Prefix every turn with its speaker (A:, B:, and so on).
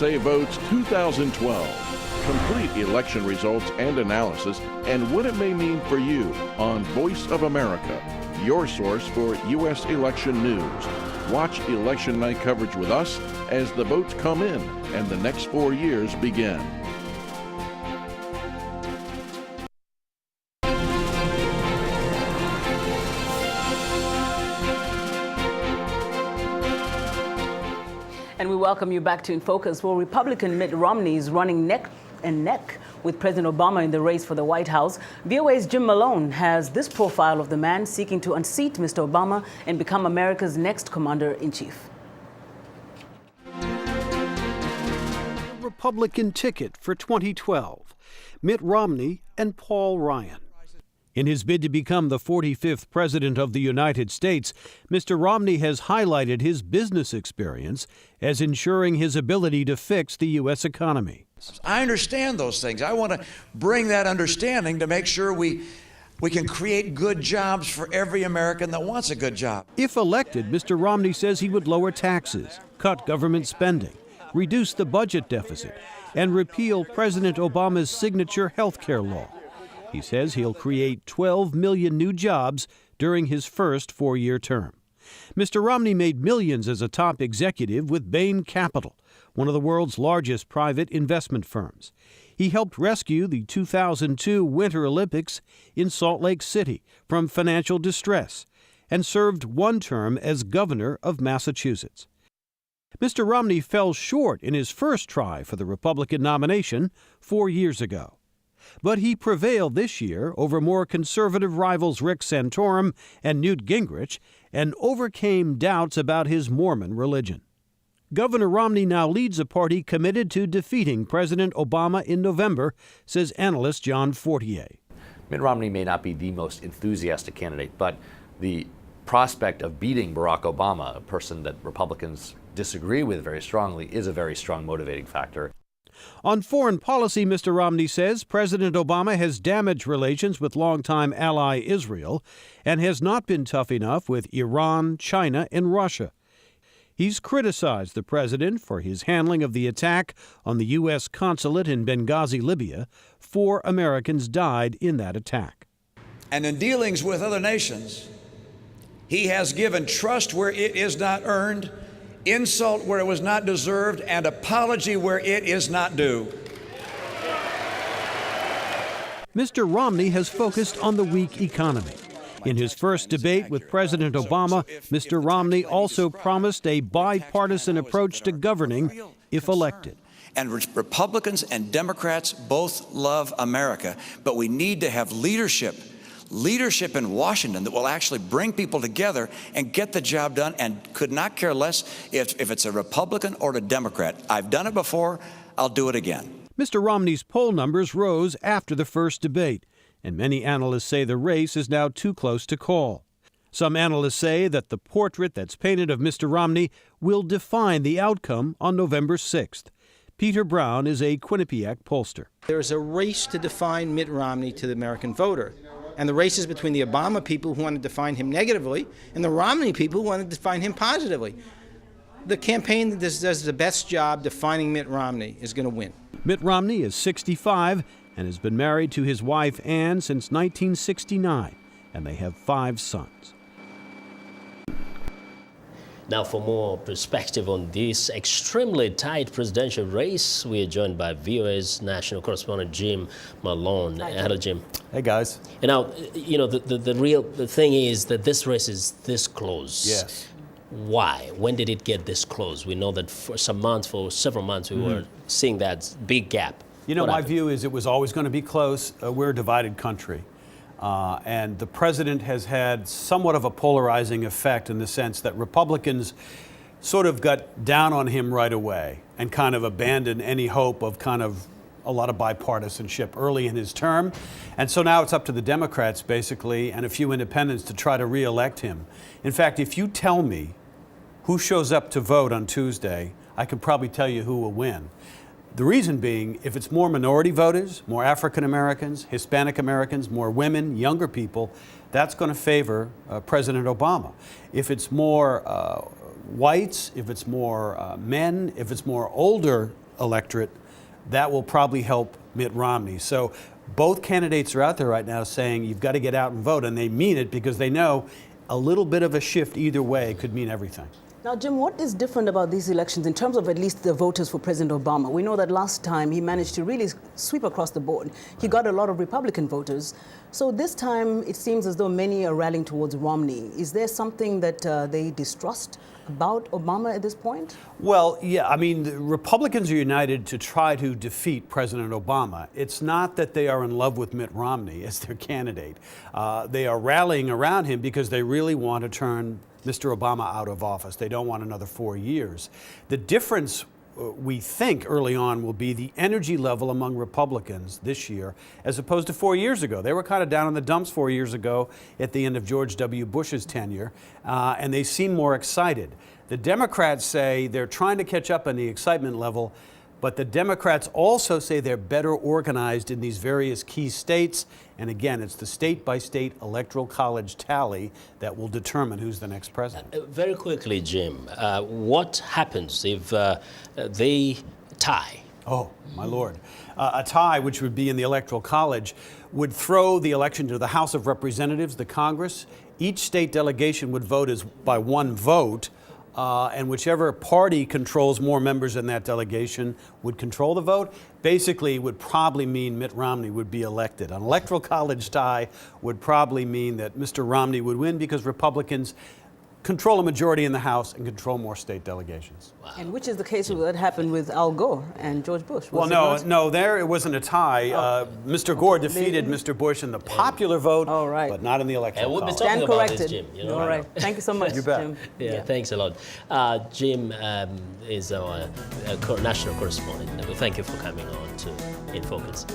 A: Say Votes 2012. Complete election results and analysis and what it may mean for you on Voice of America, your source for U.S. election news. Watch election night coverage with us as the votes come in and the next 4 years begin.
B: And we welcome you back to In Focus. Well, Republican Mitt Romney is running neck and neck with President Obama in the race for the White House. VOA's Jim Malone has this profile of the man seeking to unseat Mr. Obama and become America's next commander-in-chief.
C: Republican ticket for 2012, Mitt Romney and Paul Ryan. In his bid to become the 45th President of the United States, Mr. Romney has highlighted his business experience as ensuring his ability to fix the U.S. economy.
D: I understand those things. I want to bring that understanding to make sure we can create good jobs for every American that wants a good job.
C: If elected, Mr. Romney says he would lower taxes, cut government spending, reduce the budget deficit, and repeal President Obama's signature health care law. He says he'll create 12 million new jobs during his first 4-year term. Mr. Romney made millions as a top executive with Bain Capital, one of the world's largest private investment firms. He helped rescue the 2002 Winter Olympics in Salt Lake City from financial distress and served one term as governor of Massachusetts. Mr. Romney fell short in his first try for the Republican nomination 4 years ago. But he prevailed this year over more conservative rivals Rick Santorum and Newt Gingrich and overcame doubts about his Mormon religion. Governor Romney now leads a party committed to defeating President Obama in November, says analyst John Fortier.
E: Mitt Romney may not be the most enthusiastic candidate, but the prospect of beating Barack Obama, a person that Republicans disagree with very strongly, is a very strong motivating factor.
C: On foreign policy, Mr. Romney says President Obama has damaged relations with longtime ally Israel and has not been tough enough with Iran, China, and Russia. He's criticized the president for his handling of the attack on the U.S. consulate in Benghazi, Libya. 4 Americans died in that attack.
D: And in dealings with other nations, he has given trust where it is not earned, insult where it was not deserved, and apology where it is not due.
C: Mr. Romney has focused on the weak economy. In his first debate with President Obama, Mr. Romney also promised a bipartisan approach to governing if elected.
D: And Republicans and Democrats both love America, but we need to have leadership in Washington that will actually bring people together and get the job done, and could not care less if it's a Republican or a Democrat. I've done it before, I'll do it again.
C: Mr. Romney's poll numbers rose after the first debate, and many analysts say the race is now too close to call. Some analysts say that the portrait that's painted of Mr. Romney will define the outcome on November 6th. Peter Brown is a Quinnipiac pollster.
F: There's a race to define Mitt Romney to the American voter. And the race is between the Obama people who want to define him negatively and the Romney people who want to define him positively. The campaign that does the best job defining Mitt Romney is going to win.
C: Mitt Romney is 65 and has been married to his wife Ann since 1969, and they have 5 sons.
G: Now, for more perspective on this extremely tight presidential race, we are joined by VOA's national correspondent Jim Malone. Hello, Jim.
H: Hey, guys.
G: And now, you know, the thing is that this race is this close.
H: Yes.
G: Why? When did it get this close? We know that for several months, we were seeing that big gap.
H: You know, my view is it was always going to be close. We're a divided country. And the president has had somewhat of a polarizing effect in the sense that Republicans sort of got down on him right away and kind of abandoned any hope of kind of a lot of bipartisanship early in his term. And so now it's up to the Democrats, basically, and a few independents to try to re-elect him. In fact, if you tell me who shows up to vote on Tuesday, I could probably tell you who will win. The reason being, if it's more minority voters, more African Americans, Hispanic Americans, more women, younger people, that's going to favor President Obama. If it's more whites, if it's more men, if it's more older
C: electorate, that will probably help Mitt Romney. So both candidates are out there right now saying you've got to get out and vote, and they mean it because they know a little bit of a shift either way could mean everything.
B: Now, Jim, what is different about these elections in terms of at least the voters for President Obama? We know that last time he managed to really sweep across the board. He got a lot of Republican voters. So this time it seems as though many are rallying towards Romney. Is there something that they distrust about Obama at this point?
C: Well, yeah, I mean, the Republicans are united to try to defeat President Obama. It's not that they are in love with Mitt Romney as their candidate. They are rallying around him because they really want to turn Mr. Obama out of office. They don't want another 4 years. The difference, we think, early on will be the energy level among Republicans this year as opposed to 4 years ago. They were kind of down in the dumps 4 years ago at the end of George W. Bush's tenure, and they seem more excited. The Democrats say they're trying to catch up on the excitement level, but the Democrats also say they're better organized in these various key states. And again, it's the state-by-state electoral college tally that will determine who's the next president.
G: Very quickly, Jim, what happens if they tie?
C: Oh, my Lord. A tie, which would be in the Electoral College, would throw the election to the House of Representatives, the Congress. Each state delegation would vote by one vote. And whichever party controls more members in that delegation would control the vote. Basically, it would probably mean Mitt Romney would be elected. An electoral college tie would probably mean that Mr. Romney would win because Republicans control a majority in the House and control more state delegations.
B: Wow. And which is the case that happened with Al Gore and George Bush?
C: Well, no, there it wasn't a tie. Mr. Gore defeated Mr. Bush in the popular vote, but not in the electoral college.
G: We'll be talking about this, Jim. You know?
B: All right. Thank you so much,
C: You bet.
B: Jim.
G: Yeah, thanks a lot. Jim is our national correspondent. Thank you for coming on to In Focus.